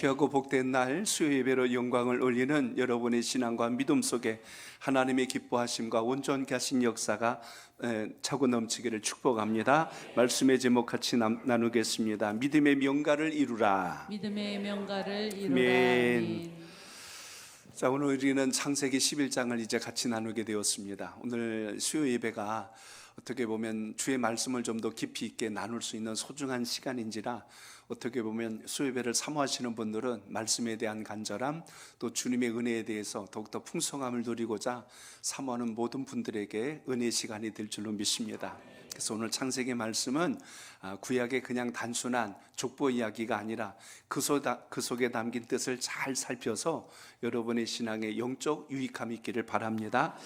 귀하고 복된 날 수요 예배로 영광을 올리는 여러분의 신앙과 믿음 속에 하나님의 기뻐하심과 온전케 하신 역사가 차고 넘치기를 축복합니다. 말씀의 제목 같이 나누겠습니다. 믿음의 명가를 이루라. 믿음의 명가를 이루라. 아멘. 자, 오늘 우리는 창세기 11장을 이제 같이 나누게 되었습니다. 오늘 수요 예배가 어떻게 보면 주의 말씀을 좀 더 깊이 있게 나눌 수 있는 소중한 시간인지라 어떻게 보면 수요 예배를 사모하시는 분들은 말씀에 대한 간절함, 또 주님의 은혜에 대해서 더욱더 풍성함을 누리고자 사모하는 모든 분들에게 은혜의 시간이 될 줄로 믿습니다. 그래서 오늘 창세기 말씀은 구약의 그냥 단순한 족보 이야기가 아니라 그 속에 담긴 뜻을 잘 살펴서 여러분의 신앙에 영적 유익함이 있기를 바랍니다.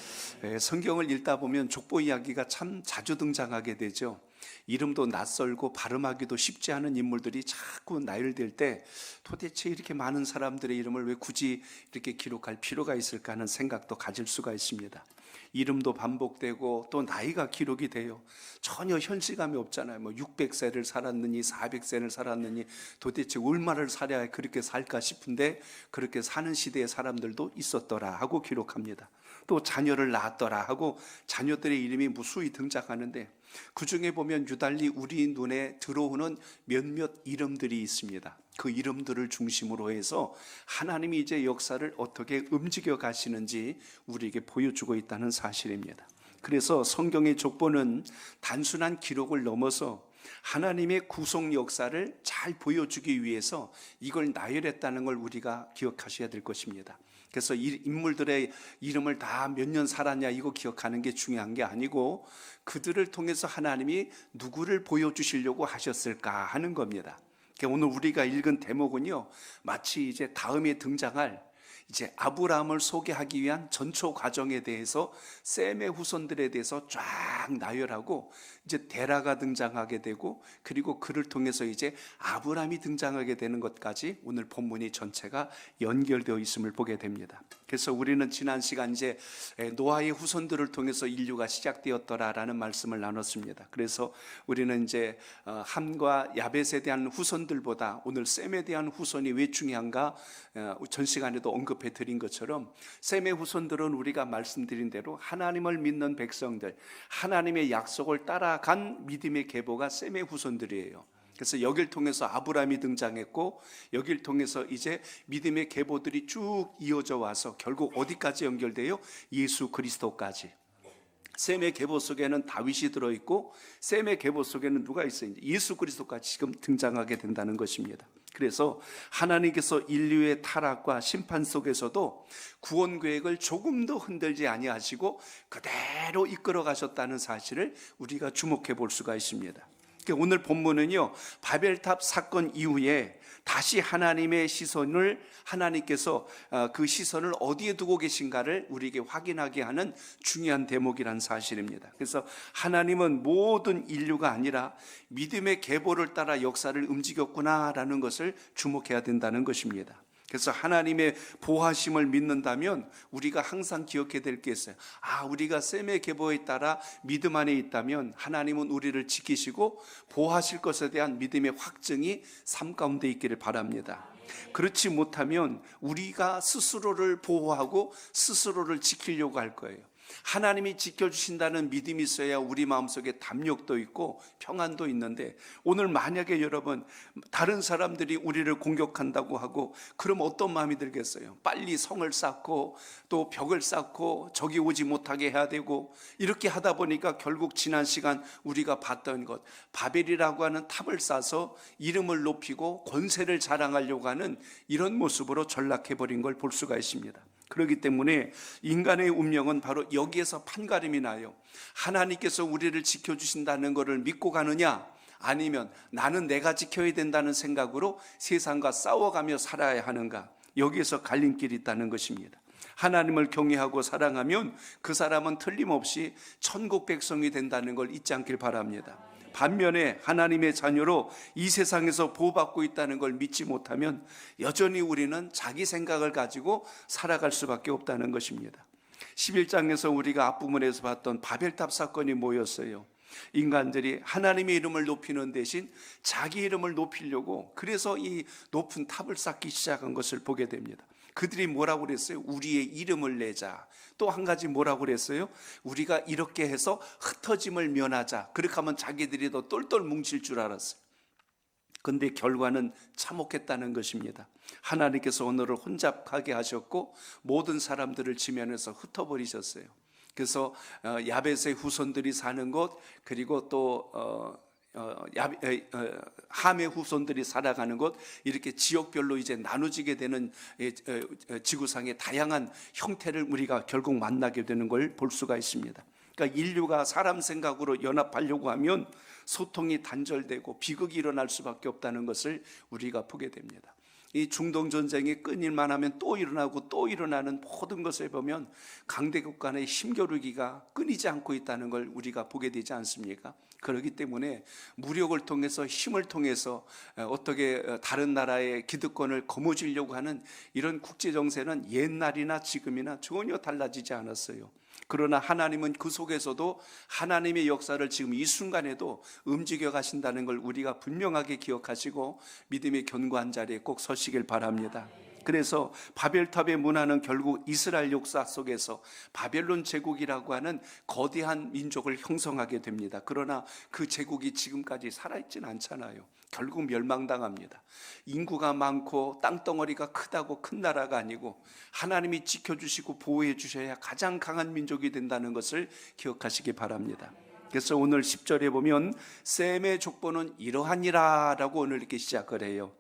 성경을 읽다 보면 족보 이야기가 참 자주 등장하게 되죠. 이름도 낯설고 발음하기도 쉽지 않은 인물들이 자꾸 나열될 때 도대체 이렇게 많은 사람들의 이름을 왜 굳이 이렇게 기록할 필요가 있을까 하는 생각도 가질 수가 있습니다. 이름도 반복되고 또 나이가 기록이 돼요. 전혀 현실감이 없잖아요. 600세를 살았느니 400세를 살았느니 도대체 얼마를 살아야 그렇게 살까 싶은데 그렇게 사는 시대의 사람들도 있었더라 하고 기록합니다. 또 자녀를 낳았더라 하고 자녀들의 이름이 무수히 등장하는데 그 중에 보면 유달리 우리 눈에 들어오는 몇몇 이름들이 있습니다. 그 이름들을 중심으로 해서 하나님이 이제 역사를 어떻게 움직여 가시는지 우리에게 보여주고 있다는 사실입니다. 그래서 성경의 족보는 단순한 기록을 넘어서 하나님의 구속 역사를 잘 보여주기 위해서 이걸 나열했다는 걸 우리가 기억하셔야 될 것입니다. 그래서 이 인물들의 이름을 다 몇 년 살았냐 이거 기억하는 게 중요한 게 아니고 그들을 통해서 하나님이 누구를 보여주시려고 하셨을까 하는 겁니다. 오늘 우리가 읽은 대목은요, 마치 이제 다음에 등장할 이제 아브라함을 소개하기 위한 전초 과정에 대해서 셈의 후손들에 대해서 쫙 나열하고 이제 데라가 등장하게 되고 그리고 그를 통해서 이제 아브라함이 등장하게 되는 것까지 오늘 본문이 전체가 연결되어 있음을 보게 됩니다. 그래서 우리는 지난 시간 이제 노아의 후손들을 통해서 인류가 시작되었더라라는 말씀을 나눴습니다. 그래서 우리는 이제 함과 야벳에 대한 후손들보다 오늘 셈에 대한 후손이 왜 중요한가 전 시간에도 언급해 드린 것처럼 셈의 후손들은 우리가 말씀드린 대로 하나님을 믿는 백성들, 하나님의 약속을 따라간 믿음의 계보가 셈의 후손들이에요. 그래서 여길 통해서 아브라함이 등장했고 여길 통해서 이제 믿음의 계보들이 쭉 이어져 와서 결국 어디까지 연결돼요? 예수 그리스도까지. 셈의 계보 속에는 다윗이 들어있고 셈의 계보 속에는 누가 있어요? 예수 그리스도까지 지금 등장하게 된다는 것입니다. 그래서 하나님께서 인류의 타락과 심판 속에서도 구원 계획을 조금도 흔들지 아니하시고 그대로 이끌어 가셨다는 사실을 우리가 주목해 볼 수가 있습니다. 오늘 본문은요, 바벨탑 사건 이후에 다시 하나님의 시선을 하나님께서 그 시선을 어디에 두고 계신가를 우리에게 확인하게 하는 중요한 대목이라는 사실입니다. 그래서 하나님은 모든 인류가 아니라 믿음의 계보를 따라 역사를 움직였구나라는 것을 주목해야 된다는 것입니다. 그래서 하나님의 보호하심을 믿는다면 우리가 항상 기억해야 될 게 있어요. 우리가 셈의 계보에 따라 믿음 안에 있다면 하나님은 우리를 지키시고 보호하실 것에 대한 믿음의 확증이 삶 가운데 있기를 바랍니다. 그렇지 못하면 우리가 스스로를 보호하고 스스로를 지키려고 할 거예요. 하나님이 지켜주신다는 믿음이 있어야 우리 마음속에 담력도 있고 평안도 있는데 오늘 만약에 여러분 다른 사람들이 우리를 공격한다고 하고 그럼 어떤 마음이 들겠어요? 빨리 성을 쌓고 또 벽을 쌓고 적이 오지 못하게 해야 되고 이렇게 하다 보니까 결국 지난 시간 우리가 봤던 것 바벨이라고 하는 탑을 쌓아서 이름을 높이고 권세를 자랑하려고 하는 이런 모습으로 전락해버린 걸 볼 수가 있습니다. 그렇기 때문에 인간의 운명은 바로 여기에서 판가름이 나요. 하나님께서 우리를 지켜주신다는 것을 믿고 가느냐 아니면 나는 내가 지켜야 된다는 생각으로 세상과 싸워가며 살아야 하는가, 여기에서 갈림길이 있다는 것입니다. 하나님을 경외하고 사랑하면 그 사람은 틀림없이 천국 백성이 된다는 걸 잊지 않길 바랍니다. 반면에 하나님의 자녀로 이 세상에서 보호받고 있다는 걸 믿지 못하면 여전히 우리는 자기 생각을 가지고 살아갈 수밖에 없다는 것입니다. 11장에서 우리가 앞부분에서 봤던 바벨탑 사건이 뭐였어요? 인간들이 하나님의 이름을 높이는 대신 자기 이름을 높이려고 그래서 이 높은 탑을 쌓기 시작한 것을 보게 됩니다. 그들이 뭐라고 그랬어요? 우리의 이름을 내자. 또 한 가지 뭐라고 그랬어요? 우리가 이렇게 해서 흩어짐을 면하자. 그렇게 하면 자기들이 더 똘똘 뭉칠 줄 알았어요. 근데 결과는 참혹했다는 것입니다. 하나님께서 오늘을 혼잡하게 하셨고 모든 사람들을 지면에서 흩어버리셨어요. 그래서 야벳의 후손들이 사는 곳, 그리고 또 함의 후손들이 살아가는 곳, 이렇게 지역별로 이제 나눠지게 되는 지구상의 다양한 형태를 우리가 결국 만나게 되는 걸 볼 수가 있습니다. 그러니까 인류가 사람 생각으로 연합하려고 하면 소통이 단절되고 비극이 일어날 수밖에 없다는 것을 우리가 보게 됩니다. 이 중동 전쟁이 끊일만 하면 또 일어나고 또 일어나는 모든 것을 보면 강대국 간의 힘겨루기가 끊이지 않고 있다는 걸 우리가 보게 되지 않습니까? 그렇기 때문에 무력을 통해서 힘을 통해서 어떻게 다른 나라의 기득권을 거머쥐려고 하는 이런 국제 정세는 옛날이나 지금이나 전혀 달라지지 않았어요. 그러나 하나님은 그 속에서도 하나님의 역사를 지금 이 순간에도 움직여 가신다는 걸 우리가 분명하게 기억하시고 믿음의 견고한 자리에 꼭 서시길 바랍니다. 그래서 바벨탑의 문화는 결국 이스라엘 역사 속에서 바벨론 제국이라고 하는 거대한 민족을 형성하게 됩니다. 그러나 그 제국이 지금까지 살아있지는 않잖아요. 결국 멸망당합니다. 인구가 많고 땅덩어리가 크다고 큰 나라가 아니고 하나님이 지켜주시고 보호해 주셔야 가장 강한 민족이 된다는 것을 기억하시기 바랍니다. 그래서 오늘 10절에 보면 셈의 족보는 이러하니라 라고 오늘 이렇게 시작을 해요.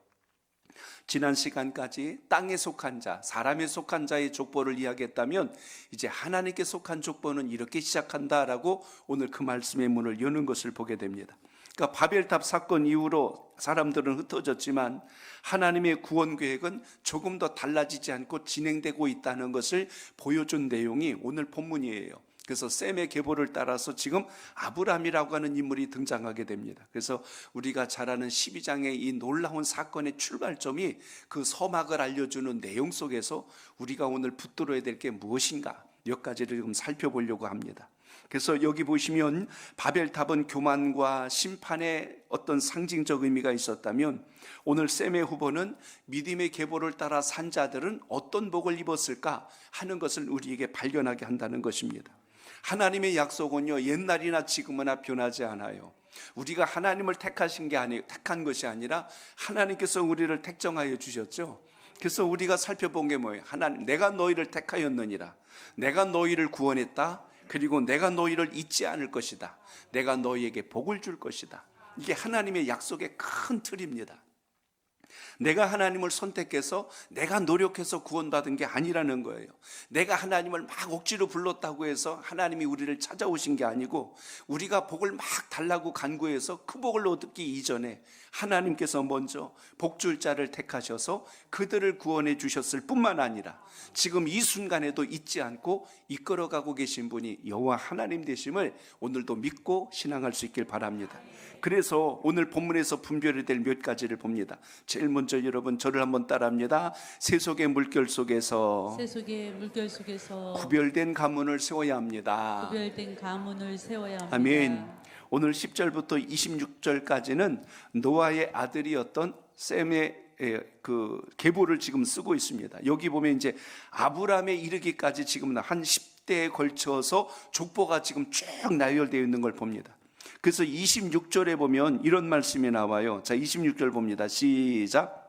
지난 시간까지 땅에 속한 자, 사람에 속한 자의 족보를 이야기했다면 이제 하나님께 속한 족보는 이렇게 시작한다라고 오늘 그 말씀의 문을 여는 것을 보게 됩니다. 그러니까 바벨탑 사건 이후로 사람들은 흩어졌지만 하나님의 구원 계획은 조금 더 달라지지 않고 진행되고 있다는 것을 보여준 내용이 오늘 본문이에요. 그래서 셈의 계보를 따라서 지금 아브람이라고 하는 인물이 등장하게 됩니다. 그래서 우리가 잘 아는 12장의 이 놀라운 사건의 출발점이 그 서막을 알려주는 내용 속에서 우리가 오늘 붙들어야 될 게 무엇인가 몇 가지를 좀 살펴보려고 합니다. 그래서 여기 보시면 바벨탑은 교만과 심판의 어떤 상징적 의미가 있었다면 오늘 셈의 후보는 믿음의 계보를 따라 산 자들은 어떤 복을 입었을까 하는 것을 우리에게 발견하게 한다는 것입니다. 하나님의 약속은요 옛날이나 지금이나 변하지 않아요. 우리가 하나님을 택한 것이 아니라 하나님께서 우리를 택정하여 주셨죠. 그래서 우리가 살펴본 게 뭐예요? 하나님, 내가 너희를 택하였느니라. 내가 너희를 구원했다. 그리고 내가 너희를 잊지 않을 것이다. 내가 너희에게 복을 줄 것이다. 이게 하나님의 약속의 큰 틀입니다. 내가 하나님을 선택해서 내가 노력해서 구원받은 게 아니라는 거예요. 내가 하나님을 막 억지로 불렀다고 해서 하나님이 우리를 찾아오신 게 아니고 우리가 복을 막 달라고 간구해서 그 복을 얻기 이전에 하나님께서 먼저 복줄 자를 택하셔서 그들을 구원해 주셨을 뿐만 아니라 지금 이 순간에도 잊지 않고 이끌어가고 계신 분이 여호와 하나님 되심을 오늘도 믿고 신앙할 수 있길 바랍니다. 그래서 오늘 본문에서 분별이 될 몇 가지를 봅니다. 제일 먼저 여러분 저를 한번 따라합니다. 세속의 물결 속에서 구별된 가문을 세워야 합니다. 구별된 가문을 세워야 합니다. 아멘. 오늘 10절부터 26절까지는 노아의 아들이었던 셈의 그 계보를 지금 쓰고 있습니다. 여기 보면 이제 아브람에 이르기까지 지금 한 10대에 걸쳐서 족보가 지금 쭉 나열되어 있는 걸 봅니다. 그래서 26절에 보면 이런 말씀이 나와요. 자, 26절 봅니다. 시작.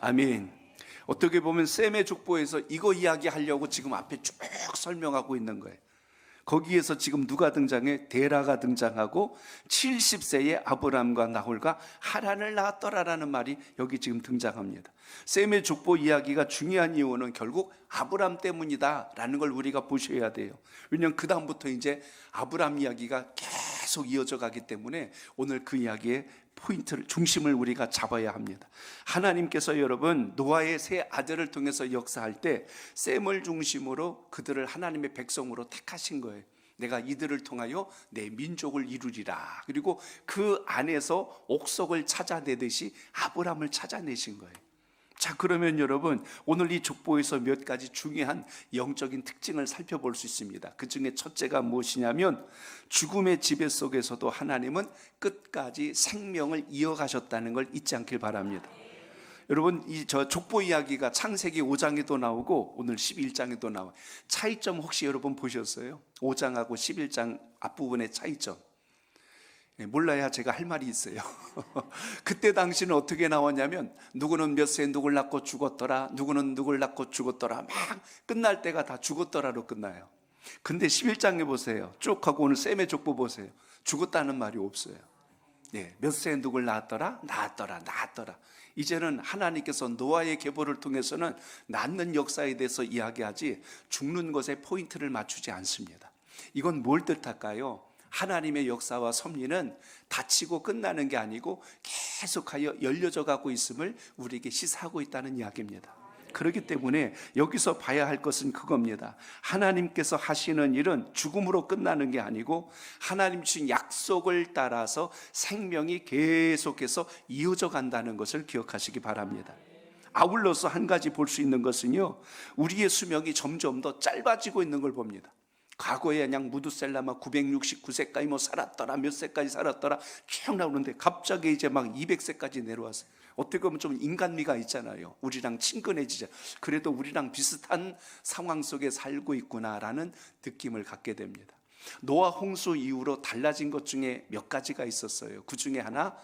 아멘. 어떻게 보면 셈의 족보에서 이거 이야기하려고 지금 앞에 쭉 설명하고 있는 거예요. 거기에서 지금 누가 등장해? 데라가 등장하고 70세의 아브람과 나홀과 하란을 낳았더라라는 말이 여기 지금 등장합니다. 셈의 족보 이야기가 중요한 이유는 결국 아브람 때문이다라는 걸 우리가 보셔야 돼요. 왜냐하면 그 다음부터 이제 아브람 이야기가 계속 이어져 가기 때문에 오늘 그 이야기의 포인트를, 중심을 우리가 잡아야 합니다. 하나님께서 여러분 노아의 세 아들을 통해서 역사할 때 셈을 중심으로 그들을 하나님의 백성으로 택하신 거예요. 내가 이들을 통하여 내 민족을 이루리라. 그리고 그 안에서 옥석을 찾아내듯이 아브람을 찾아내신 거예요. 자, 그러면 여러분, 오늘 이 족보에서 몇 가지 중요한 영적인 특징을 살펴볼 수 있습니다. 그 중에 첫째가 무엇이냐면, 죽음의 지배 속에서도 하나님은 끝까지 생명을 이어가셨다는 걸 잊지 않길 바랍니다. 여러분, 저 족보 이야기가 창세기 5장에도 나오고 오늘 11장에도 나와요. 차이점 혹시 여러분 보셨어요? 5장하고 11장 앞부분의 차이점. 몰라야 제가 할 말이 있어요. 그때 당시는 어떻게 나왔냐면, 누구는 몇 세 누굴 낳고 죽었더라, 누구는 누굴 낳고 죽었더라, 막 끝날 때가 다 죽었더라로 끝나요. 근데 11장에 보세요. 쭉 하고 오늘 셈의 족보 보세요. 죽었다는 말이 없어요. 몇 세 누굴 낳았더라, 낳았더라. 이제는 하나님께서 노아의 계보를 통해서는 낳는 역사에 대해서 이야기하지 죽는 것에 포인트를 맞추지 않습니다. 이건 뭘 뜻할까요? 하나님의 역사와 섭리는 닫히고 끝나는 게 아니고 계속하여 열려져 가고 있음을 우리에게 시사하고 있다는 이야기입니다. 그렇기 때문에 여기서 봐야 할 것은 그겁니다. 하나님께서 하시는 일은 죽음으로 끝나는 게 아니고 하나님 주신 약속을 따라서 생명이 계속해서 이어져 간다는 것을 기억하시기 바랍니다. 아울러서 한 가지 볼 수 있는 것은요, 우리의 수명이 점점 더 짧아지고 있는 걸 봅니다. 과거에 그냥 무두셀라마 969세까지 뭐 살았더라, 몇 세까지 살았더라 쭉 나오는데 갑자기 이제 막 200세까지 내려왔어요. 어떻게 보면 좀 인간미가 있잖아요. 우리랑 친근해지자. 그래도 우리랑 비슷한 상황 속에 살고 있구나라는 느낌을 갖게 됩니다. 노아 홍수 이후로 달라진 것 중에 몇 가지가 있었어요. 그 중에 하나,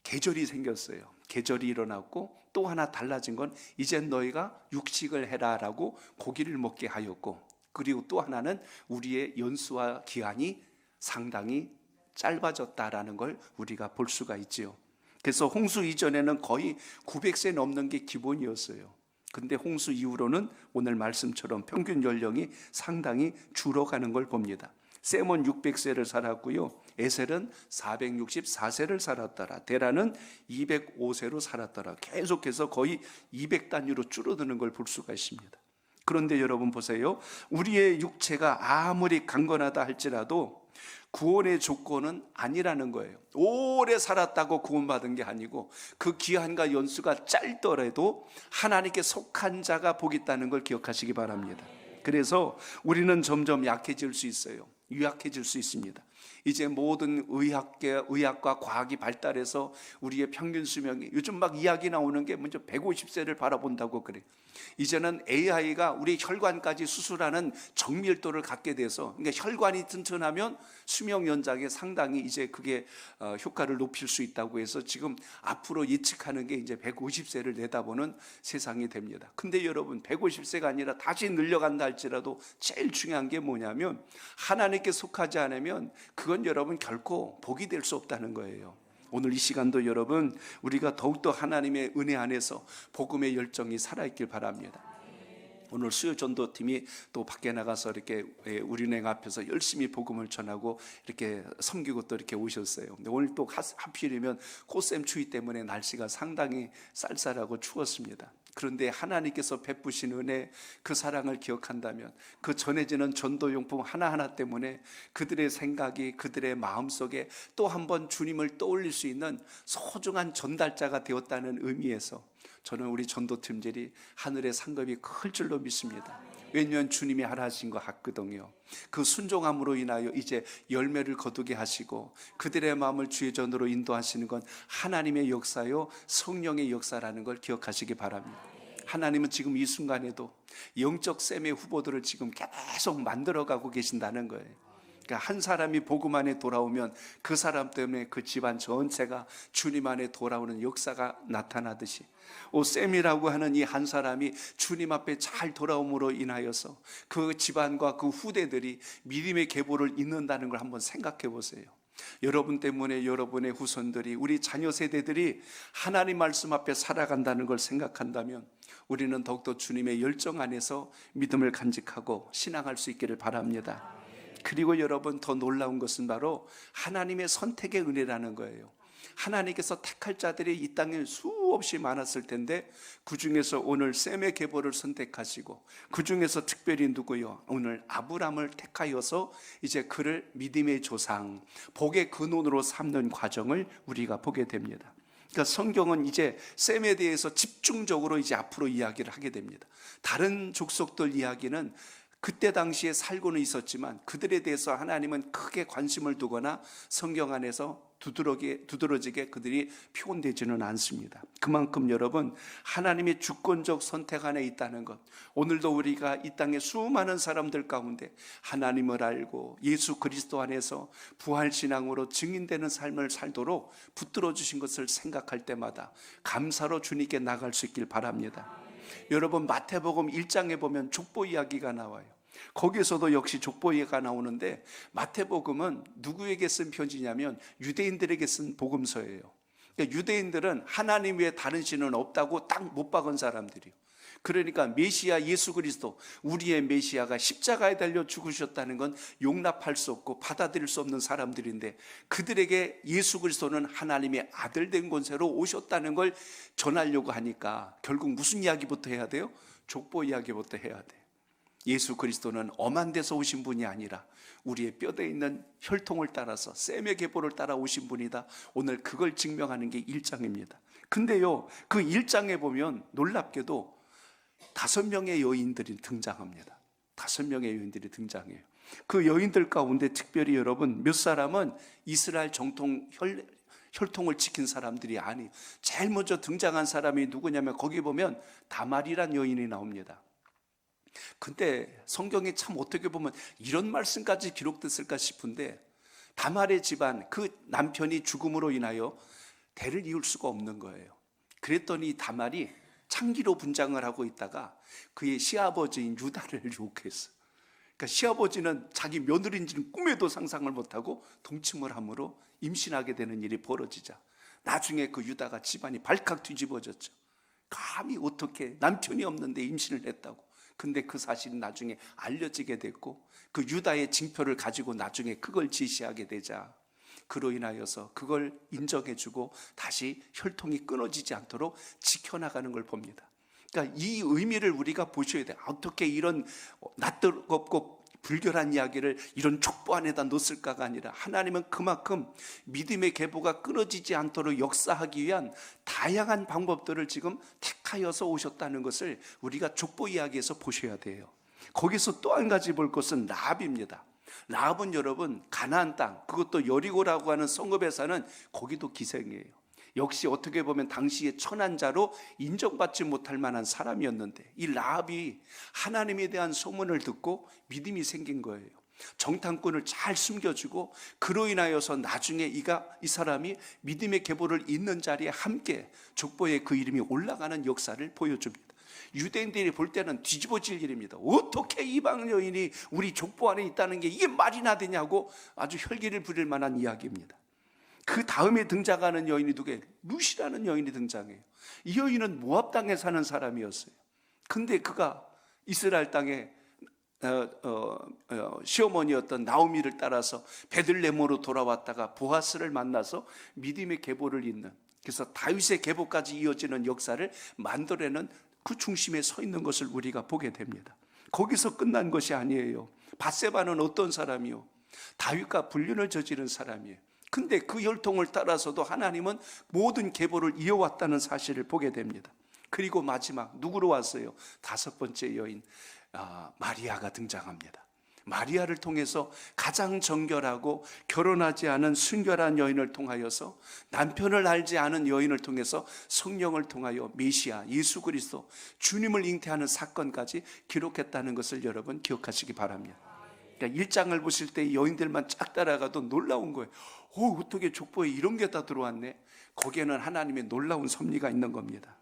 계절이 생겼어요. 계절이 일어났고, 또 하나 달라진 건 이젠 너희가 육식을 해라라고 고기를 먹게 하였고, 그리고 또 하나는 우리의 연수와 기한이 상당히 짧아졌다라는 걸 우리가 볼 수가 있지요. 그래서 홍수 이전에는 거의 900세 넘는 게 기본이었어요. 근데 홍수 이후로는 오늘 말씀처럼 평균 연령이 상당히 줄어가는 걸 봅니다. 셈은 600세를 살았고요, 에셀은 464세를 살았더라, 데라는 205세로 살았더라. 계속해서 거의 200단위로 줄어드는 걸 볼 수가 있습니다. 그런데 여러분 보세요. 우리의 육체가 아무리 강건하다 할지라도 구원의 조건은 아니라는 거예요. 오래 살았다고 구원받은 게 아니고, 그 기한과 연수가 짧더라도 하나님께 속한 자가 복 있다는 걸 기억하시기 바랍니다. 그래서 우리는 점점 약해질 수 있어요. 유약해질 수 있습니다. 이제 모든 의학과 과학이 발달해서 우리의 평균 수명이 요즘 막 이야기 나오는 게 먼저 150세를 바라본다고 그래요. 이제는 AI가 우리 혈관까지 수술하는 정밀도를 갖게 돼서, 그러니까 혈관이 튼튼하면 수명 연장에 상당히 이제 그게 효과를 높일 수 있다고 해서 지금 앞으로 예측하는 게 이제 150세를 내다보는 세상이 됩니다. 근데 여러분, 150세가 아니라 다시 늘려간다 할지라도 제일 중요한 게 뭐냐면, 하나님께 속하지 않으면 그건 여러분 결코 복이 될 수 없다는 거예요. 오늘 이 시간도 여러분, 우리가 더욱더 하나님의 은혜 안에서 복음의 열정이 살아있길 바랍니다. 오늘 수요 전도팀이 또 밖에 나가서 이렇게 우리은행 앞에서 열심히 복음을 전하고 이렇게 섬기고 또 이렇게 오셨어요. 근데 오늘 또 하필이면 꽃샘 추위 때문에 날씨가 상당히 쌀쌀하고 추웠습니다. 그런데 하나님께서 베푸신 은혜, 그 사랑을 기억한다면 그 전해지는 전도용품 하나하나 때문에 그들의 생각이, 그들의 마음속에 또 한 번 주님을 떠올릴 수 있는 소중한 전달자가 되었다는 의미에서 저는 우리 전도팀들이 하늘의 상급이 클 줄로 믿습니다. 왜냐하면 주님이 하라 하신 거 같거든요. 그 순종함으로 인하여 이제 열매를 거두게 하시고 그들의 마음을 주의 전으로 인도하시는 건 하나님의 역사요, 성령의 역사라는 걸 기억하시기 바랍니다. 하나님은 지금 이 순간에도 영적 셈의 후보들을 지금 계속 만들어가고 계신다는 거예요. 그러니까 한 사람이 복음 안에 돌아오면 그 사람 때문에 그 집안 전체가 주님 안에 돌아오는 역사가 나타나듯이, 셈이라고 하는 이 한 사람이 주님 앞에 잘 돌아옴으로 인하여서 그 집안과 그 후대들이 믿음의 계보를 잇는다는 걸 한번 생각해 보세요. 여러분 때문에 여러분의 후손들이, 우리 자녀 세대들이 하나님 말씀 앞에 살아간다는 걸 생각한다면 우리는 더욱더 주님의 열정 안에서 믿음을 간직하고 신앙할 수 있기를 바랍니다. 그리고 여러분, 더 놀라운 것은 바로 하나님의 선택의 은혜라는 거예요. 하나님께서 택할 자들이 이 땅에 수없이 많았을 텐데 그 중에서 오늘 셈의 계보를 선택하시고, 그 중에서 특별히 누구요? 오늘 아브람을 택하여서 이제 그를 믿음의 조상, 복의 근원으로 삼는 과정을 우리가 보게 됩니다. 그러니까 성경은 이제 셈에 대해서 집중적으로 이제 앞으로 이야기를 하게 됩니다. 다른 족속들 이야기는 그때 당시에 살고는 있었지만 그들에 대해서 하나님은 크게 관심을 두거나 성경 안에서 두드러지게 그들이 표현되지는 않습니다. 그만큼 여러분, 하나님의 주권적 선택 안에 있다는 것, 오늘도 우리가 이 땅의 수많은 사람들 가운데 하나님을 알고 예수 그리스도 안에서 부활신앙으로 증인되는 삶을 살도록 붙들어 주신 것을 생각할 때마다 감사로 주님께 나갈 수 있길 바랍니다. 여러분, 마태복음 1장에 보면 족보 이야기가 나와요. 거기에서도 역시 족보 이야기가 나오는데, 마태복음은 누구에게 쓴 편지냐면 유대인들에게 쓴 복음서예요. 그러니까 유대인들은 하나님 외에 다른 신은 없다고 딱 못 박은 사람들이에요. 그러니까 메시아 예수 그리스도, 우리의 메시아가 십자가에 달려 죽으셨다는 건 용납할 수 없고 받아들일 수 없는 사람들인데, 그들에게 예수 그리스도는 하나님의 아들 된 권세로 오셨다는 걸 전하려고 하니까 결국 무슨 이야기부터 해야 돼요? 족보 이야기부터 해야 돼요. 예수 그리스도는 엄한 데서 오신 분이 아니라 우리의 뼈대에 있는 혈통을 따라서 셈의 계보를 따라 오신 분이다. 오늘 그걸 증명하는 게 1장입니다. 근데요, 그 1장에 보면 놀랍게도 5명의 여인들이 등장합니다. 5명의 여인들이 등장해요. 그 여인들 가운데 특별히 여러분, 몇 사람은 이스라엘 정통 혈통을 지킨 사람들이 아니에요. 제일 먼저 등장한 사람이 누구냐면, 거기 보면 다말이란 여인이 나옵니다. 근데 성경에 참 어떻게 보면 이런 말씀까지 기록됐을까 싶은데, 다말의 집안, 그 남편이 죽음으로 인하여 대를 이을 수가 없는 거예요. 그랬더니 다말이 창기로 분장을 하고 있다가 그의 시아버지인 유다를 유혹했어요. 그러니까 시아버지는 자기 며느리인지는 꿈에도 상상을 못하고 동침을 함으로 임신하게 되는 일이 벌어지자 나중에 그 유다가 집안이 발칵 뒤집어졌죠. 감히 어떻게 남편이 없는데 임신을 했다고. 근데 그 사실이 나중에 알려지게 됐고, 그 유다의 징표를 가지고 나중에 그걸 지시하게 되자 그로 인하여서 그걸 인정해주고 다시 혈통이 끊어지지 않도록 지켜나가는 걸 봅니다. 그러니까 이 의미를 우리가 보셔야 돼요. 어떻게 이런 낯뜨겁고 불결한 이야기를 이런 족보 안에다 넣었을까가 아니라, 하나님은 그만큼 믿음의 계보가 끊어지지 않도록 역사하기 위한 다양한 방법들을 지금 택하여서 오셨다는 것을 우리가 족보 이야기에서 보셔야 돼요. 거기서 또 한 가지 볼 것은 라합입니다. 라합은 여러분, 가나안 땅, 그것도 여리고라고 하는 성읍에 사는, 거기도 기생이에요. 역시 어떻게 보면 당시의 천한자로 인정받지 못할 만한 사람이었는데, 이 라합이 하나님에 대한 소문을 듣고 믿음이 생긴 거예요. 정탐꾼을 잘 숨겨주고, 그로 인하여서 나중에 이 사람이 믿음의 계보를 잇는 자리에 함께 족보에 그 이름이 올라가는 역사를 보여줍니다. 유대인들이 볼 때는 뒤집어질 일입니다. 어떻게 이방 여인이 우리 족보 안에 있다는 게 이게 말이나 되냐고 아주 혈기를 부릴 만한 이야기입니다. 그 다음에 등장하는 여인이 누구예요? 룻이라는 여인이 등장해요. 이 여인은 모압 땅에 사는 사람이었어요. 근데 그가 이스라엘 땅에 시어머니였던 나오미를 따라서 베들레헴으로 돌아왔다가 보아스를 만나서 믿음의 계보를 잇는, 그래서 다윗의 계보까지 이어지는 역사를 만들어내는 그 중심에 서 있는 것을 우리가 보게 됩니다. 거기서 끝난 것이 아니에요. 밧세바는 어떤 사람이요? 다윗과 불륜을 저지른 사람이에요. 근데 그 혈통을 따라서도 하나님은 모든 계보를 이어왔다는 사실을 보게 됩니다. 그리고 마지막 누구로 왔어요? 5번째 여인 마리아가 등장합니다. 마리아를 통해서 가장 정결하고 결혼하지 않은 순결한 여인을 통하여서, 남편을 알지 않은 여인을 통해서 성령을 통하여 메시아 예수 그리스도 주님을 잉태하는 사건까지 기록했다는 것을 여러분 기억하시기 바랍니다. 그러니까 1장을 보실 때 여인들만 쫙 따라가도 놀라운 거예요. 어떻게 족보에 이런 게 다 들어왔네. 거기에는 하나님의 놀라운 섭리가 있는 겁니다.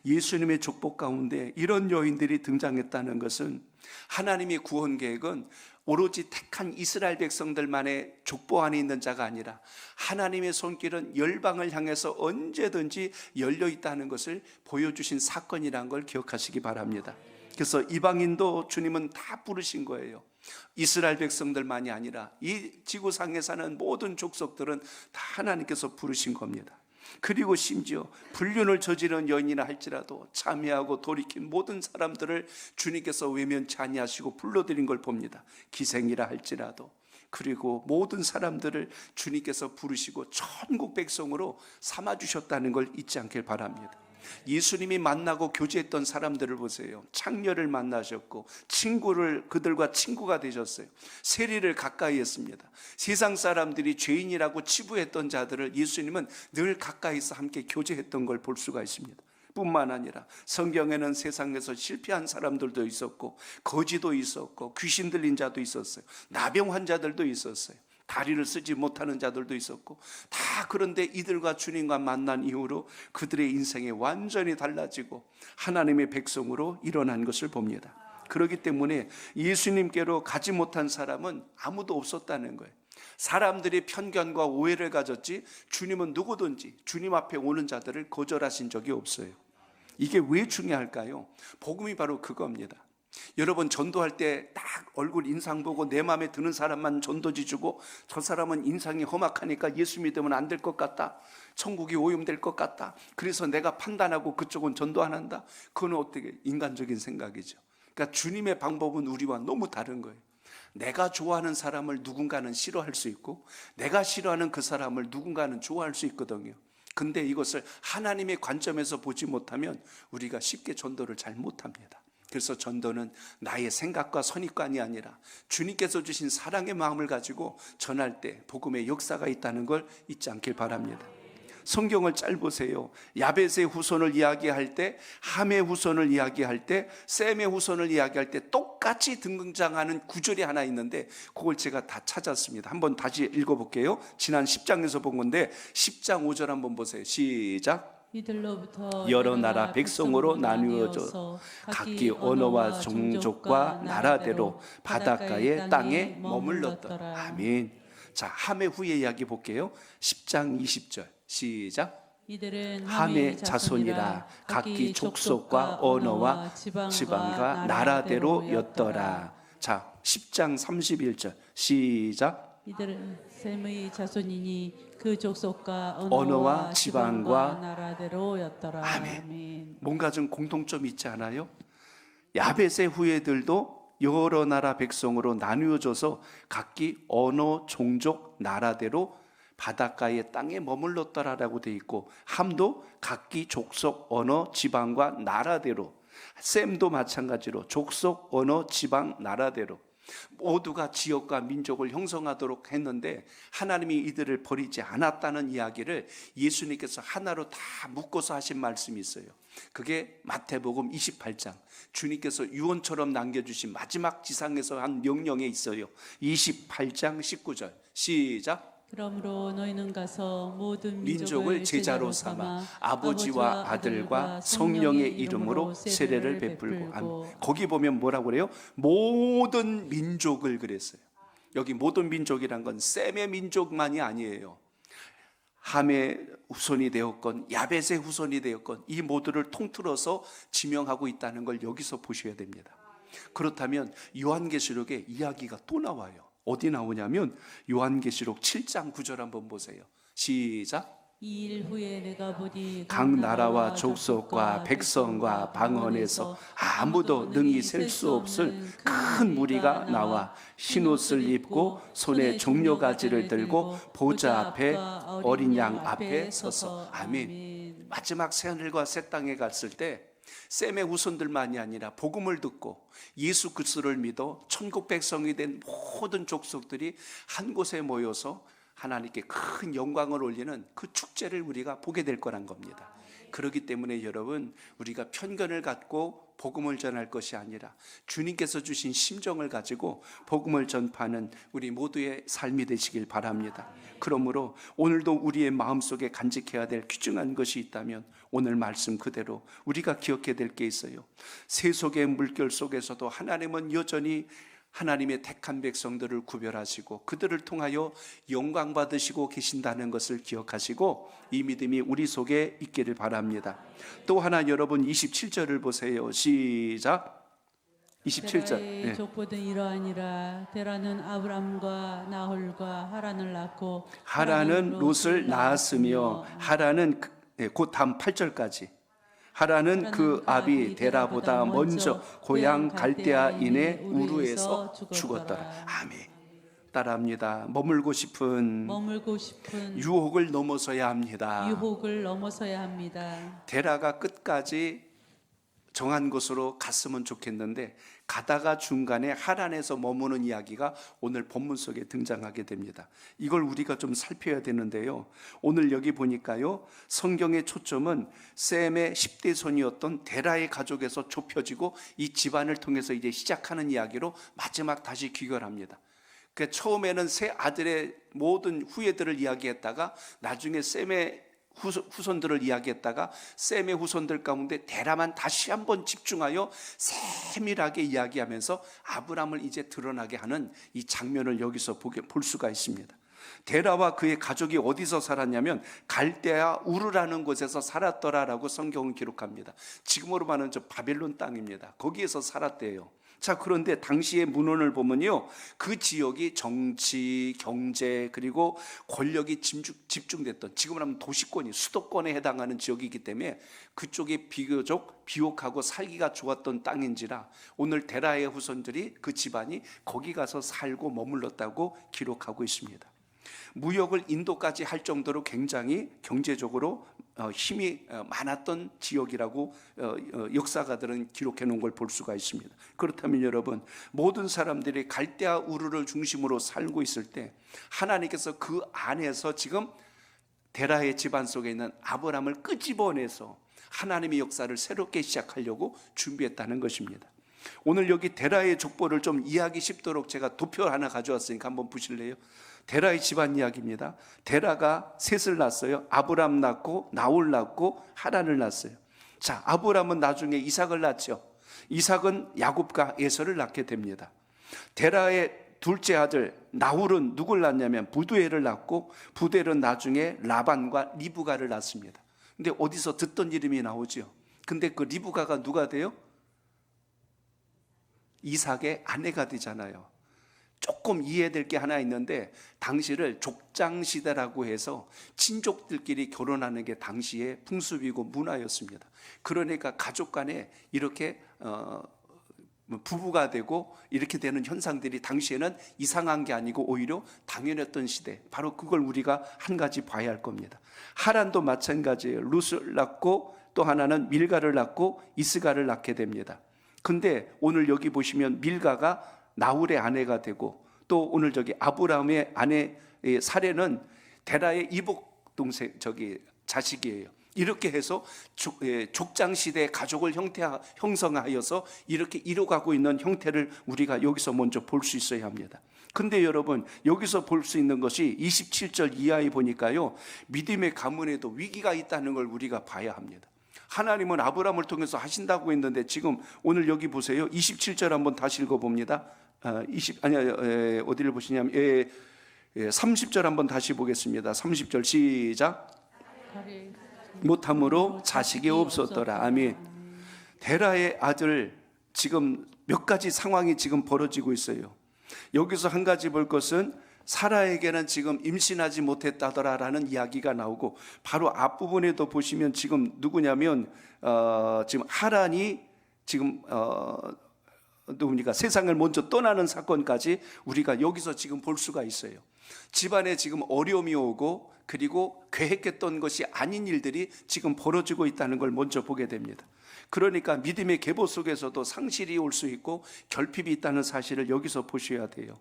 예수님의 족보 가운데 이런 여인들이 등장했다는 것은, 하나님의 구원 계획은 오로지 택한 이스라엘 백성들만의 족보 안에 있는 자가 아니라 하나님의 손길은 열방을 향해서 언제든지 열려 있다는 것을 보여주신 사건이라는 걸 기억하시기 바랍니다. 그래서 이방인도 주님은 다 부르신 거예요. 이스라엘 백성들만이 아니라 이 지구상에 사는 모든 족속들은 다 하나님께서 부르신 겁니다. 그리고 심지어 불륜을 저지른 여인이라 할지라도 참회하고 돌이킨 모든 사람들을 주님께서 외면치 아니하시고 불러들인 걸 봅니다. 기생이라 할지라도 그리고 모든 사람들을 주님께서 부르시고 천국 백성으로 삼아주셨다는 걸 잊지 않길 바랍니다. 예수님이 만나고 교제했던 사람들을 보세요. 창녀를 만나셨고 그들과 친구가 되셨어요. 세리를 가까이 했습니다. 세상 사람들이 죄인이라고 치부했던 자들을 예수님은 늘 가까이서 함께 교제했던 걸 볼 수가 있습니다. 뿐만 아니라 성경에는 세상에서 실패한 사람들도 있었고 거지도 있었고 귀신 들린 자도 있었어요. 나병 환자들도 있었어요. 다리를 쓰지 못하는 자들도 있었고 다. 그런데 이들과 주님과 만난 이후로 그들의 인생이 완전히 달라지고 하나님의 백성으로 일어난 것을 봅니다. 그렇기 때문에 예수님께로 가지 못한 사람은 아무도 없었다는 거예요. 사람들이 편견과 오해를 가졌지 주님은 누구든지 주님 앞에 오는 자들을 거절하신 적이 없어요. 이게 왜 중요할까요? 복음이 바로 그겁니다. 여러분, 전도할 때 딱 얼굴 인상 보고 내 마음에 드는 사람만 전도지 주고 저 사람은 인상이 험악하니까 예수 믿으면 안 될 것 같다, 천국이 오염될 것 같다, 그래서 내가 판단하고 그쪽은 전도 안 한다. 그건 어떻게 인간적인 생각이죠. 그러니까 주님의 방법은 우리와 너무 다른 거예요. 내가 좋아하는 사람을 누군가는 싫어할 수 있고 내가 싫어하는 그 사람을 누군가는 좋아할 수 있거든요. 근데 이것을 하나님의 관점에서 보지 못하면 우리가 쉽게 전도를 잘 못합니다. 그래서 전도는 나의 생각과 선입관이 아니라 주님께서 주신 사랑의 마음을 가지고 전할 때 복음의 역사가 있다는 걸 잊지 않길 바랍니다. 성경을 잘 보세요. 야벳의 후손을 이야기할 때, 함의 후손을 이야기할 때, 셈의 후손을 이야기할 때 똑같이 등장하는 구절이 하나 있는데 그걸 제가 다 찾았습니다. 한번 다시 읽어볼게요. 지난 10장에서 본 건데 10장 5절 한번 보세요. 시작. 이들로부터 여러 나라 백성으로 나누어져 각기 언어와 종족과 나라대로 바닷가의 땅에 머물렀더라. 아멘. 자, 함의 후의 이야기 볼게요. 10장 20절 시작. 이들은 함의 자손이라 각기 족속과 언어와 지방과 나라대로였더라. 자, 10장 31절 시작. 이들은 셈의 자손이니 그 족속과 언어와 지방과 나라대로였더라. 아멘. 뭔가 좀 공통점이 있지 않아요? 야벳의 후예들도 여러 나라 백성으로 나누어져서 각기 언어, 종족, 나라대로 바닷가의 땅에 머물렀더라라고 돼 있고, 함도 각기 족속, 언어, 지방과 나라대로, 셈도 마찬가지로 족속, 언어, 지방, 나라대로 모두가 지역과 민족을 형성하도록 했는데 하나님이 이들을 버리지 않았다는 이야기를 예수님께서 하나로 다 묶어서 하신 말씀이 있어요. 그게 마태복음 28장, 주님께서 유언처럼 남겨주신 마지막 지상에서 한 명령에 있어요. 28장 19절 시작. 그러므로 너희는 가서 모든 민족을 제자로 삼아 아버지와 아들과 성령의 이름으로 세례를 베풀고. 아멘. 거기 보면 뭐라고 그래요? 모든 민족을 그랬어요. 여기 모든 민족이란 건 셈의 민족만이 아니에요. 함의 후손이 되었건 야벳의 후손이 되었건 이 모두를 통틀어서 지명하고 있다는 걸 여기서 보셔야 됩니다. 그렇다면 요한계시록에 이야기가 또 나와요. 어디 나오냐면 요한계시록 7장 9절 한번 보세요. 시작. 이 일 후에 내가 보니 각 나라와 족속과 백성과 방언에서 아무도 능히 셀 수 없을 큰 무리가 나와 흰옷을 입고 손에 종려가지를 들고 보좌 앞에 어린 양 앞에 서서. 아멘. 마지막 새하늘과 새 땅에 갔을 때 셈의 후손들만이 아니라 복음을 듣고 예수 그리스도를 믿어 천국 백성이 된 모든 족속들이 한 곳에 모여서 하나님께 큰 영광을 올리는 그 축제를 우리가 보게 될 거란 겁니다. 그렇기 때문에 여러분, 우리가 편견을 갖고 복음을 전할 것이 아니라 주님께서 주신 심정을 가지고 복음을 전파하는 우리 모두의 삶이 되시길 바랍니다. 그러므로 오늘도 우리의 마음속에 간직해야 될 귀중한 것이 있다면 오늘 말씀 그대로 우리가 기억해야 될 게 있어요. 세속의 물결 속에서도 하나님은 여전히 하나님의 택한 백성들을 구별하시고 그들을 통하여 영광 받으시고 계신다는 것을 기억하시고 이 믿음이 우리 속에 있기를 바랍니다. 또 하나 여러분 27절을 보세요. 시작. 27절. 테라의 족보는 이러하니라. 테라는 아브람과 나홀과 하란을 낳고 하란은 롯을 낳았으며 하란은 곧 다음 8절까지 하란은 그 아비 데라보다 먼저 고향 갈대아인의 우르에서 죽었더라. 아멘. 따라합니다. 머물고 싶은 유혹을 넘어서야 합니다. 유혹을 넘어서야 합니다. 데라가 끝까지 정한 곳으로 갔으면 좋겠는데 가다가 중간에 하란에서 머무는 이야기가 오늘 본문 속에 등장하게 됩니다. 이걸 우리가 좀 살펴야 되는데요. 오늘 여기 보니까요, 성경의 초점은 셈의 10대 손이었던 데라의 가족에서 좁혀지고 이 집안을 통해서 이제 시작하는 이야기로 마지막 다시 귀결합니다. 그 처음에는 세 아들의 모든 후예들을 이야기했다가 나중에 셈의 후손들을 이야기했다가 셈의 후손들 가운데 데라만 다시 한번 집중하여 세밀하게 이야기하면서 아브람을 이제 드러나게 하는 이 장면을 여기서 볼 수가 있습니다. 데라와 그의 가족이 어디서 살았냐면 갈대아 우르라는 곳에서 살았더라라고 성경은 기록합니다. 지금으로 말하는 저 바벨론 땅입니다. 거기에서 살았대요. 자, 그런데 당시의 문헌을 보면요, 그 지역이 정치, 경제 그리고 권력이 집중됐던, 지금으로 하면 도시권이 수도권에 해당하는 지역이기 때문에 그쪽이 비교적 비옥하고 살기가 좋았던 땅인지라 오늘 데라의 후손들이 그 집안이 거기 가서 살고 머물렀다고 기록하고 있습니다. 무역을 인도까지 할 정도로 굉장히 경제적으로 힘이 많았던 지역이라고 역사가들은 기록해 놓은 걸 볼 수가 있습니다. 그렇다면 여러분, 모든 사람들이 갈대아 우르를 중심으로 살고 있을 때 하나님께서 그 안에서 지금 데라의 집안 속에 있는 아브람을 끄집어내서 하나님의 역사를 새롭게 시작하려고 준비했다는 것입니다. 오늘 여기 데라의 족보를 좀 이해하기 쉽도록 제가 도표 하나 가져왔으니까 한번 보실래요? 데라의 집안 이야기입니다. 데라가 셋을 낳았어요. 아브람 낳고 나홀 낳고 하란을 낳았어요. 자, 아브람은 나중에 이삭을 낳죠. 이삭은 야곱과 에서를 낳게 됩니다. 데라의 둘째 아들 나홀은 누굴 낳냐면 부두엘을 낳고 부두엘은 나중에 라반과 리브가를 낳습니다. 근데 어디서 듣던 이름이 나오죠. 근데 그 리브가가 누가 돼요? 이삭의 아내가 되잖아요. 조금 이해될 게 하나 있는데 당시를 족장시대라고 해서 친족들끼리 결혼하는 게 당시의 풍습이고 문화였습니다. 그러니까 가족 간에 이렇게 부부가 되고 이렇게 되는 현상들이 당시에는 이상한 게 아니고 오히려 당연했던 시대, 바로 그걸 우리가 한 가지 봐야 할 겁니다. 하란도 마찬가지예요. 룻을 낳고 또 하나는 밀가를 낳고 이스가를 낳게 됩니다. 근데 오늘 여기 보시면 밀가가 나홀의 아내가 되고 또 오늘 저기 아브라함의 아내 사례는 데라의 이복 동생 자식이에요. 이렇게 해서 족장 시대의 가족을 형성하여서 이렇게 이뤄가고 있는 형태를 우리가 여기서 먼저 볼 수 있어야 합니다. 근데 여러분, 여기서 볼 수 있는 것이 27절 이하에 보니까요, 믿음의 가문에도 위기가 있다는 걸 우리가 봐야 합니다. 하나님은 아브라함을 통해서 하신다고 했는데 지금 오늘 여기 보세요. 27절 한번 다시 읽어봅니다. 어디를 보시냐면 30절 한번 다시 보겠습니다. 30절 시작. 못함으로 자식이 없었더라. 아멘. 데라의 아들, 지금 몇 가지 상황이 지금 벌어지고 있어요. 여기서 한 가지 볼 것은 사라에게는 지금 임신하지 못했다더라라는 이야기가 나오고, 바로 앞부분에도 보시면 지금 누구냐면 지금 하란이 지금 누굽니까? 세상을 먼저 떠나는 사건까지 우리가 여기서 지금 볼 수가 있어요. 집안에 지금 어려움이 오고 그리고 계획했던 것이 아닌 일들이 지금 벌어지고 있다는 걸 먼저 보게 됩니다. 그러니까 믿음의 계보 속에서도 상실이 올 수 있고 결핍이 있다는 사실을 여기서 보셔야 돼요.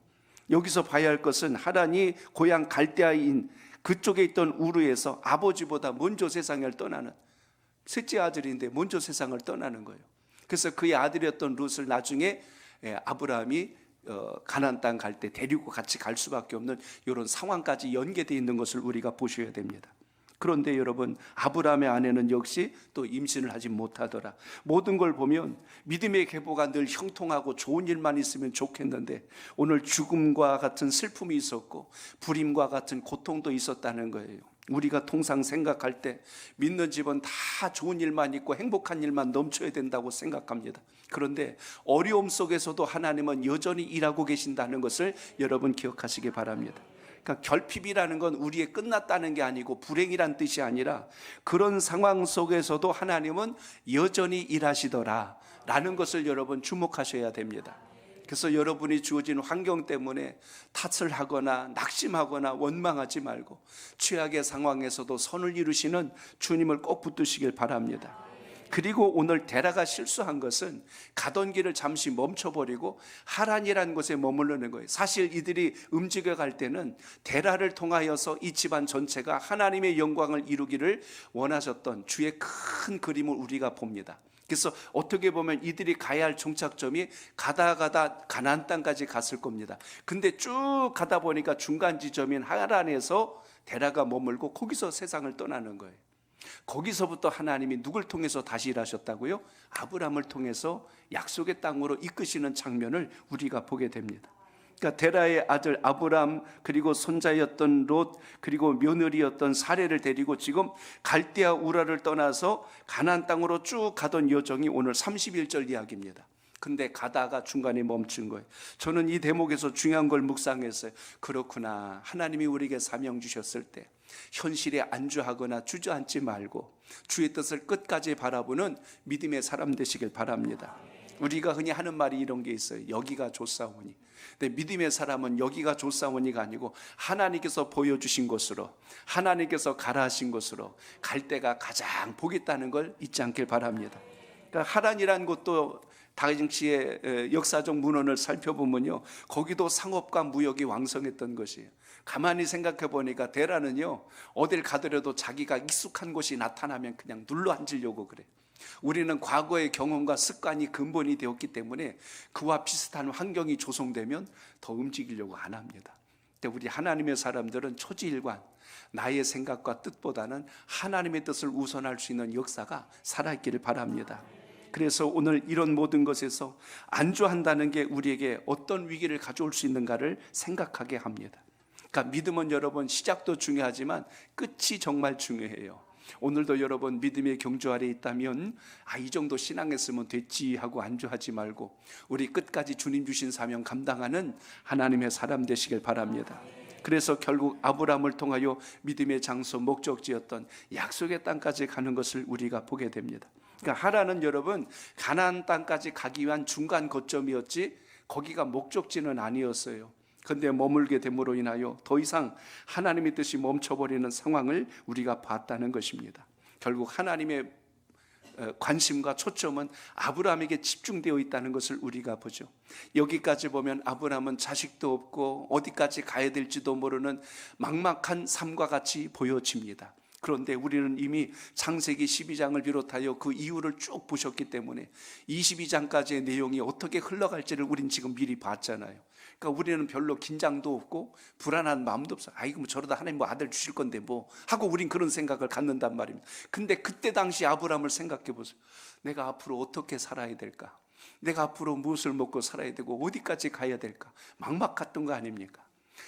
여기서 봐야 할 것은 하란이 고향 갈대아인 그쪽에 있던 우르에서 아버지보다 먼저 세상을 떠나는, 셋째 아들인데 먼저 세상을 떠나는 거예요. 그래서 그의 아들이었던 룻을 나중에 아브라함이 가나안 땅 갈 때 데리고 같이 갈 수밖에 없는 이런 상황까지 연계되어 있는 것을 우리가 보셔야 됩니다. 그런데 여러분, 아브라함의 아내는 역시 또 임신을 하지 못하더라. 모든 걸 보면 믿음의 계보가 늘 형통하고 좋은 일만 있으면 좋겠는데 오늘 죽음과 같은 슬픔이 있었고 불임과 같은 고통도 있었다는 거예요. 우리가 통상 생각할 때 믿는 집은 다 좋은 일만 있고 행복한 일만 넘쳐야 된다고 생각합니다. 그런데 어려움 속에서도 하나님은 여전히 일하고 계신다는 것을 여러분 기억하시기 바랍니다. 그러니까 결핍이라는 건 우리의 끝났다는 게 아니고 불행이란 뜻이 아니라 그런 상황 속에서도 하나님은 여전히 일하시더라 라는 것을 여러분 주목하셔야 됩니다. 그래서 여러분이 주어진 환경 때문에 탓을 하거나 낙심하거나 원망하지 말고 최악의 상황에서도 선을 이루시는 주님을 꼭 붙드시길 바랍니다. 그리고 오늘 데라가 실수한 것은 가던 길을 잠시 멈춰버리고 하란이라는 곳에 머무르는 거예요. 사실 이들이 움직여갈 때는 데라를 통하여서 이 집안 전체가 하나님의 영광을 이루기를 원하셨던 주의 큰 그림을 우리가 봅니다. 그래서 어떻게 보면 이들이 가야 할 종착점이 가다 가나안 땅까지 갔을 겁니다. 근데 쭉 가다 보니까 중간 지점인 하란에서 데라가 머물고 거기서 세상을 떠나는 거예요. 거기서부터 하나님이 누굴 통해서 다시 일하셨다고요? 아브라함을 통해서 약속의 땅으로 이끄시는 장면을 우리가 보게 됩니다. 그러니까 데라의 아들 아브람, 그리고 손자였던 롯, 그리고 며느리였던 사레를 데리고 지금 갈대아 우라를 떠나서 가나안 땅으로 쭉 가던 여정이 오늘 31절 이야기입니다. 근데 가다가 중간에 멈춘 거예요. 저는 이 대목에서 중요한 걸 묵상했어요. 그렇구나, 하나님이 우리에게 사명 주셨을 때 현실에 안주하거나 주저앉지 말고 주의 뜻을 끝까지 바라보는 믿음의 사람 되시길 바랍니다. 우리가 흔히 하는 말이 이런 게 있어요. 여기가 좋사오니. 근데 믿음의 사람은 여기가 좋사오니가 아니고 하나님께서 보여주신 곳으로, 하나님께서 가라 하신 곳으로 갈 때가 가장 복이 있다는 걸 잊지 않길 바랍니다. 그러니까 하란이라는 곳도 당시의 역사적 문헌을 살펴보면요, 거기도 상업과 무역이 왕성했던 것이에요. 가만히 생각해 보니까 데라는요, 어딜 가더라도 자기가 익숙한 곳이 나타나면 그냥 눌러 앉으려고 그래. 우리는 과거의 경험과 습관이 근본이 되었기 때문에 그와 비슷한 환경이 조성되면 더 움직이려고 안 합니다. 근데 우리 하나님의 사람들은 초지일관, 나의 생각과 뜻보다는 하나님의 뜻을 우선할 수 있는 역사가 살아있기를 바랍니다. 그래서 오늘 이런 모든 것에서 안주한다는 게 우리에게 어떤 위기를 가져올 수 있는가를 생각하게 합니다. 그러니까 믿음은 여러분 시작도 중요하지만 끝이 정말 중요해요. 오늘도 여러분 믿음의 경주 아래 있다면 이 정도 신앙했으면 됐지 하고 안주하지 말고 우리 끝까지 주님 주신 사명 감당하는 하나님의 사람 되시길 바랍니다. 그래서 결국 아브라함을 통하여 믿음의 장소 목적지였던 약속의 땅까지 가는 것을 우리가 보게 됩니다. 그러니까 하란은 여러분 가나안 땅까지 가기 위한 중간 거점이었지 거기가 목적지는 아니었어요. 그런데 머물게 됨으로 인하여 더 이상 하나님의 뜻이 멈춰버리는 상황을 우리가 봤다는 것입니다. 결국 하나님의 관심과 초점은 아브라함에게 집중되어 있다는 것을 우리가 보죠. 여기까지 보면 아브라함은 자식도 없고 어디까지 가야 될지도 모르는 막막한 삶과 같이 보여집니다. 그런데 우리는 이미 창세기 12장을 비롯하여 그 이유를 쭉 보셨기 때문에 22장까지의 내용이 어떻게 흘러갈지를 우린 지금 미리 봤잖아요. 그러니까 우리는 별로 긴장도 없고 불안한 마음도 없어요. 아이고 뭐 저러다 하나님 뭐 아들 주실 건데 뭐 하고 우린 그런 생각을 갖는단 말입니다. 근데 그때 당시 아브라함을 생각해 보세요. 내가 앞으로 어떻게 살아야 될까? 내가 앞으로 무엇을 먹고 살아야 되고 어디까지 가야 될까? 막막했던 거 아닙니까?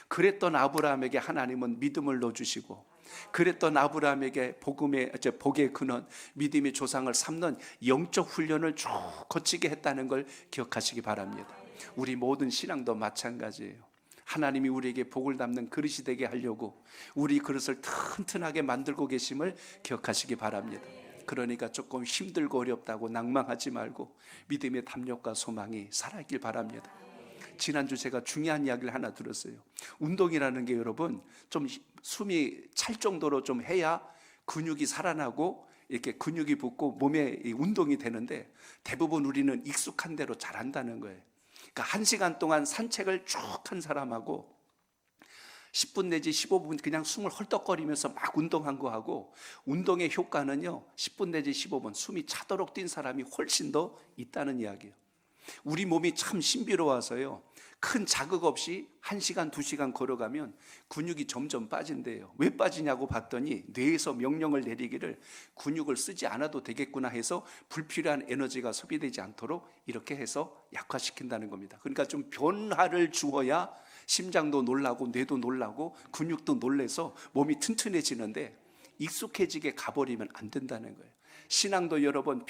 그랬던 아브라함에게 하나님은 믿음을 넣어주시고, 그랬던 아브라함에게 복의 근원, 믿음의 조상을 삼는 영적 훈련을 쭉 거치게 했다는 걸 기억하시기 바랍니다. 우리 모든 신앙도 마찬가지예요. 하나님이 우리에게 복을 담는 그릇이 되게 하려고 우리 그릇을 튼튼하게 만들고 계심을 기억하시기 바랍니다. 그러니까 조금 힘들고 어렵다고 낭망하지 말고 믿음의 담력과 소망이 살아있길 바랍니다. 지난주 제가 중요한 이야기를 하나 들었어요. 운동이라는 게 여러분 좀 숨이 찰 정도로 좀 해야 근육이 살아나고 이렇게 근육이 붙고 몸에 운동이 되는데 대부분 우리는 익숙한 대로 잘한다는 거예요. 그러니까 1시간 동안 산책을 쭉 한 사람하고 10분 내지 15분 그냥 숨을 헐떡거리면서 막 운동한 거하고 운동의 효과는요 10분 내지 15분 숨이 차도록 뛴 사람이 훨씬 더 있다는 이야기예요. 우리 몸이 참 신비로워서요 큰 자극 없이 1시간 2시간 걸어가면 근육이 점점 빠진대요. 왜 빠지냐고 봤더니 뇌에서 명령을 내리기를 근육을 쓰지 않아도 되겠구나 해서 불필요한 에너지가 소비되지 않도록 이렇게 해서 약화시킨다는 겁니다. 그러니까 좀 변화를 주어야 심장도 놀라고 뇌도 놀라고 근육도 놀래서 몸이 튼튼해지는데 익숙해지게 가버리면 안 된다는 거예요. 신앙도 여러 번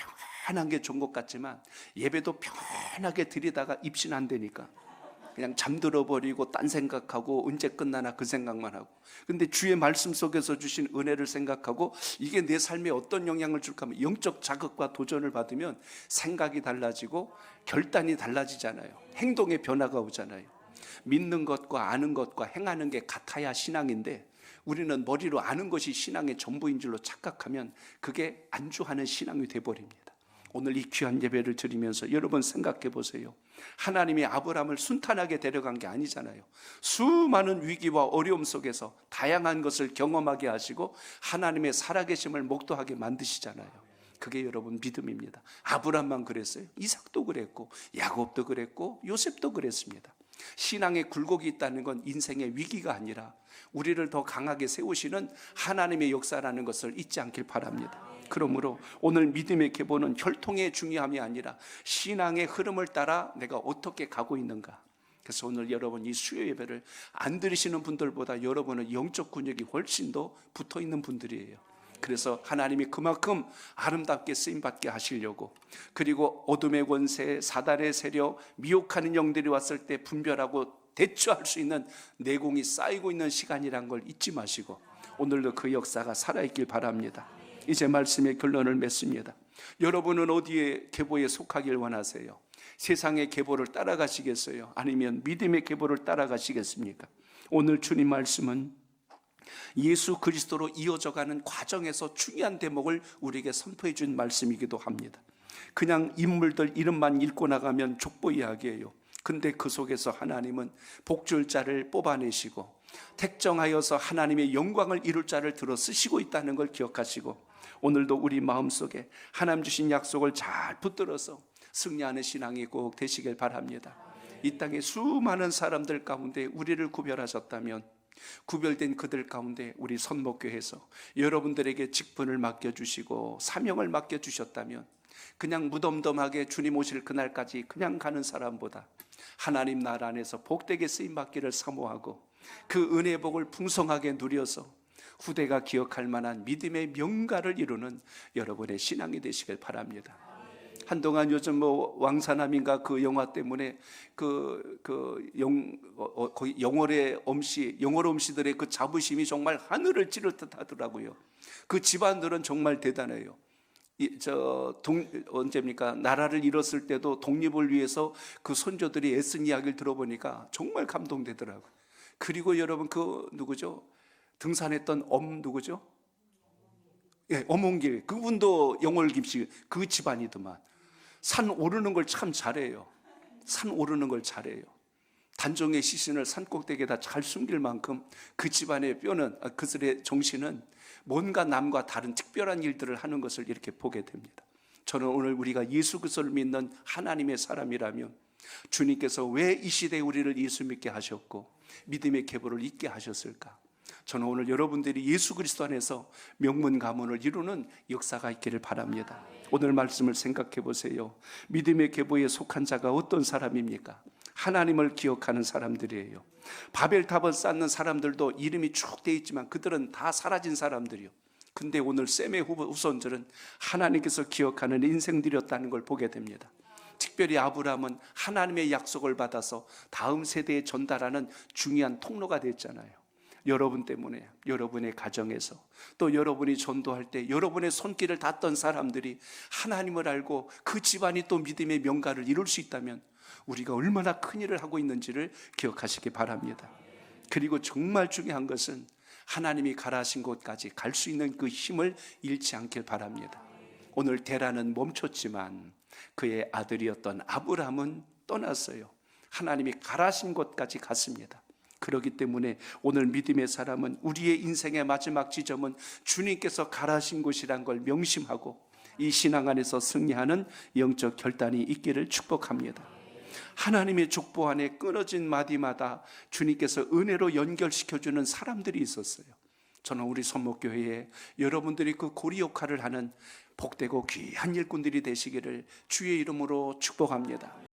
편한 게 좋은 것 같지만 예배도 편하게 드리다가 입신 안 되니까 그냥 잠들어 버리고 딴 생각하고 언제 끝나나 그 생각만 하고, 근데 주의 말씀 속에서 주신 은혜를 생각하고 이게 내 삶에 어떤 영향을 줄까 하면 영적 자극과 도전을 받으면 생각이 달라지고 결단이 달라지잖아요. 행동의 변화가 오잖아요. 믿는 것과 아는 것과 행하는 게 같아야 신앙인데, 우리는 머리로 아는 것이 신앙의 전부인 줄로 착각하면 그게 안주하는 신앙이 돼버립니다. 오늘 이 귀한 예배를 드리면서 여러분 생각해 보세요. 하나님이 아브라함을 순탄하게 데려간 게 아니잖아요. 수많은 위기와 어려움 속에서 다양한 것을 경험하게 하시고 하나님의 살아계심을 목도하게 만드시잖아요. 그게 여러분 믿음입니다. 아브라함만 그랬어요. 이삭도 그랬고 야곱도 그랬고 요셉도 그랬습니다. 신앙의 굴곡이 있다는 건 인생의 위기가 아니라 우리를 더 강하게 세우시는 하나님의 역사라는 것을 잊지 않길 바랍니다. 그러므로 오늘 믿음의 계보는 혈통의 중요함이 아니라 신앙의 흐름을 따라 내가 어떻게 가고 있는가. 그래서 오늘 여러분 이 수요 예배를 안 들으시는 분들보다 여러분은 영적 근육이 훨씬 더 붙어 있는 분들이에요. 그래서 하나님이 그만큼 아름답게 쓰임받게 하시려고, 그리고 어둠의 권세, 사단의 세력, 미혹하는 영들이 왔을 때 분별하고 대처할 수 있는 내공이 쌓이고 있는 시간이란 걸 잊지 마시고 오늘도 그 역사가 살아있길 바랍니다. 이제 말씀의 결론을 맺습니다. 여러분은 어디에 계보에 속하길 원하세요? 세상의 계보를 따라가시겠어요? 아니면 믿음의 계보를 따라가시겠습니까? 오늘 주님 말씀은 예수 그리스도로 이어져가는 과정에서 중요한 대목을 우리에게 선포해 준 말씀이기도 합니다. 그냥 인물들 이름만 읽고 나가면 족보 이야기예요. 근데 그 속에서 하나님은 복줄 자를 뽑아내시고 택정하여서 하나님의 영광을 이룰 자를 들어 쓰시고 있다는 걸 기억하시고, 오늘도 우리 마음속에 하나님 주신 약속을 잘 붙들어서 승리하는 신앙이 꼭 되시길 바랍니다. 이 땅에 수많은 사람들 가운데 우리를 구별하셨다면, 구별된 그들 가운데 우리 선목교회에서 여러분들에게 직분을 맡겨주시고 사명을 맡겨주셨다면, 그냥 무덤덤하게 주님 오실 그날까지 그냥 가는 사람보다 하나님 나라 안에서 복되게 쓰임받기를 사모하고 그 은혜의 복을 풍성하게 누려서 후대가 기억할 만한 믿음의 명가를 이루는 여러분의 신앙이 되시길 바랍니다. 한동안 요즘 왕사남인가 그 영화 때문에 영월의 엄씨들의 그 자부심이 정말 하늘을 찌를 듯 하더라고요. 그 집안들은 정말 대단해요. 언제입니까? 나라를 잃었을 때도 독립을 위해서 그 손조들이 애쓴 이야기를 들어보니까 정말 감동되더라고요. 그리고 여러분 누구죠? 등산했던 누구죠? 예, 엄원길. 그분도 영월 김씨 그 집안이더만. 산 오르는 걸 참 잘해요. 산 오르는 걸 잘해요. 단종의 시신을 산꼭대기에다 잘 숨길 만큼 그 집안의 그들의 정신은 뭔가 남과 다른 특별한 일들을 하는 것을 이렇게 보게 됩니다. 저는 오늘 우리가 예수 그리스도를 믿는 하나님의 사람이라면 주님께서 왜 이 시대에 우리를 예수 믿게 하셨고 믿음의 계보를 잊게 하셨을까? 저는 오늘 여러분들이 예수 그리스도 안에서 명문 가문을 이루는 역사가 있기를 바랍니다. 오늘 말씀을 생각해 보세요. 믿음의 계보에 속한 자가 어떤 사람입니까? 하나님을 기억하는 사람들이에요. 바벨탑을 쌓는 사람들도 이름이 쭉 돼 있지만 그들은 다 사라진 사람들이요. 근데 오늘 셈의 후손들은 하나님께서 기억하는 인생들이었다는 걸 보게 됩니다. 특별히 아브라함은 하나님의 약속을 받아서 다음 세대에 전달하는 중요한 통로가 됐잖아요. 여러분 때문에, 여러분의 가정에서, 또 여러분이 전도할 때 여러분의 손길을 닿던 사람들이 하나님을 알고 그 집안이 또 믿음의 명가를 이룰 수 있다면 우리가 얼마나 큰 일을 하고 있는지를 기억하시기 바랍니다. 그리고 정말 중요한 것은 하나님이 가라하신 곳까지 갈 수 있는 그 힘을 잃지 않길 바랍니다. 오늘 데라는 멈췄지만 그의 아들이었던 아브라함은 떠났어요. 하나님이 가라하신 곳까지 갔습니다. 그렇기 때문에 오늘 믿음의 사람은 우리의 인생의 마지막 지점은 주님께서 가라하신 곳이란 걸 명심하고 이 신앙 안에서 승리하는 영적 결단이 있기를 축복합니다. 하나님의 족보 안에 끊어진 마디마다 주님께서 은혜로 연결시켜주는 사람들이 있었어요. 저는 우리 선목교회에 여러분들이 그 고리 역할을 하는 복되고 귀한 일꾼들이 되시기를 주의 이름으로 축복합니다.